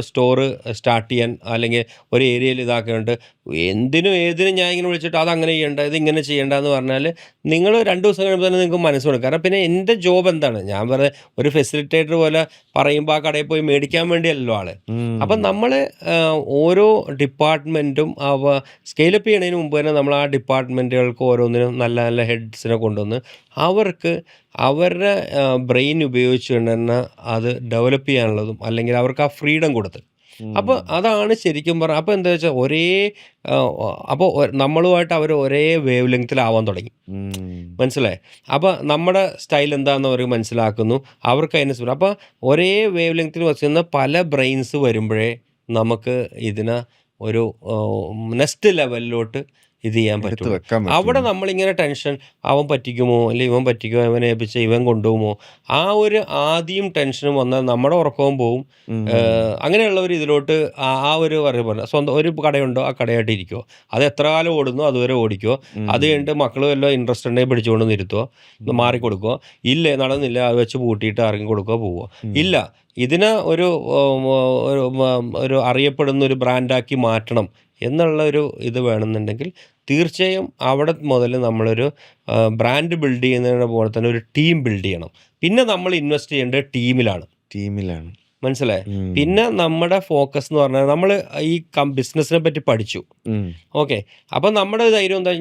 Store start ചെയ്യാൻ അല്ലെങ്കിൽ ഒരു ഏരിയയിൽ ഇതാക്കുന്നുണ്ട്. എന്തിനും ഏതിനും ഞാൻ ഇങ്ങനെ വിളിച്ചിട്ട് അതങ്ങനെ ചെയ്യണ്ട, ഇതിങ്ങനെ ചെയ്യണ്ട എന്ന് പറഞ്ഞാൽ നിങ്ങൾ 2 ദിവസം കഴിയുമ്പോൾ തന്നെ നിങ്ങൾക്ക് മനസ്സ് കൊടുക്കും. കാരണം പിന്നെ എൻ്റെ ജോബ് എന്താണ്? ഞാൻ പറഞ്ഞ ഒരു ഫെസിലിറ്റേറ്റർ പോലെ പറയുമ്പോൾ ആ കടയിൽ പോയി മേടിക്കാൻ വേണ്ടിയല്ലല്ലോ ആള്. അപ്പം നമ്മൾ ഓരോ ഡിപ്പാർട്ട്മെൻറ്റും സ്കെയിലപ്പ് ചെയ്യണതിന് മുമ്പ് തന്നെ നമ്മൾ ആ ഡിപ്പാർട്ട്മെൻറ്റുകൾക്ക് ഓരോന്നിനും നല്ല നല്ല ഹെഡ്സിനെ കൊണ്ടുവന്ന് അവർക്ക് അവരുടെ ബ്രെയിൻ ഉപയോഗിച്ചുകൊണ്ട് തന്നെ അത് ഡെവലപ്പ് ചെയ്യാനുള്ളതും അല്ലെങ്കിൽ അവർക്ക് ആ ഫ്രീഡം കൊടുത്ത്. അപ്പോൾ അതാണ് ശരിക്കും പറഞ്ഞാൽ അപ്പോൾ എന്താ വെച്ചാൽ അപ്പോൾ നമ്മളുമായിട്ട് അവർ ഒരേ വേവ് ലെങ്ത്തിലാവാൻ തുടങ്ങി. മനസ്സിലായി. അപ്പോൾ നമ്മുടെ സ്റ്റൈൽ എന്താണെന്ന് അവർ മനസ്സിലാക്കുന്നു. അവർക്ക് അതിന് അപ്പോൾ ഒരേ വേവ് ലെങ്ത്തിൽ വച്ചുന്ന പല ബ്രെയിൻസ് വരുമ്പോഴേ നമുക്ക് ഇതിനെ ഒരു നെക്സ്റ്റ് ലെവലിലോട്ട് ഇത് ചെയ്യാൻ എടുത്ത് പറ്റുള്ളൂ. വെക്കാൻ അവിടെ പറ്റും. നമ്മളിങ്ങനെ ടെൻഷൻ, അവൻ പറ്റിക്കുമോ അല്ലെങ്കിൽ ഇവൻ പറ്റിക്കുമോ, ഇവനെ ഏൽപ്പിച്ച ഇവൻ കൊണ്ടുപോകുമോ, ആ ഒരു ആദ്യം ടെൻഷനും വന്നാൽ നമ്മുടെ ഉറക്കവും പോവും. അങ്ങനെയുള്ളവർ ഇതിലോട്ട് ആ ഒരു പറയുമ്പോൾ സ്വന്തം ഒരു കടയുണ്ടോ ആ കടയായിട്ട് ഇരിക്കുമോ, അത് എത്ര കാലം ഓടുന്നോ അതുവരെ ഓടിക്കുമോ, അത് കഴിഞ്ഞിട്ട് മക്കൾ വല്ല ഇൻട്രസ്റ്റ് ഉണ്ടെങ്കിൽ പിടിച്ചുകൊണ്ട് നിർത്തുമോ, മാറിക്കൊടുക്കുമോ, ഇല്ലേ നടന്നില്ല അത് വെച്ച് പൂട്ടിയിട്ട് ഇറങ്ങി കൊടുക്കുകയോ പോവോ, ഇല്ല ഇതിനെ ഒരു അറിയപ്പെടുന്ന ഒരു ബ്രാൻഡാക്കി മാറ്റണം എന്നുള്ള ഒരു ഇത് വേണമെന്നുണ്ടെങ്കിൽ തീർച്ചയായും അവിടെ മുതൽ നമ്മളൊരു ബ്രാൻഡ് ബിൽഡ് ചെയ്യുന്നതിനെ പോലെ തന്നെ ഒരു ടീം ബിൽഡ് ചെയ്യണം. പിന്നെ നമ്മൾ ഇൻവെസ്റ്റ് ചെയ്യേണ്ടത് ടീമിലാണ്. മനസ്സിലായി. പിന്നെ നമ്മുടെ ഫോക്കസ് എന്ന് പറഞ്ഞാൽ നമ്മൾ ഈ ബിസിനസ്സിനെ പറ്റി പഠിച്ചു. ഓക്കെ. അപ്പം നമ്മുടെ ധൈര്യം എന്താ,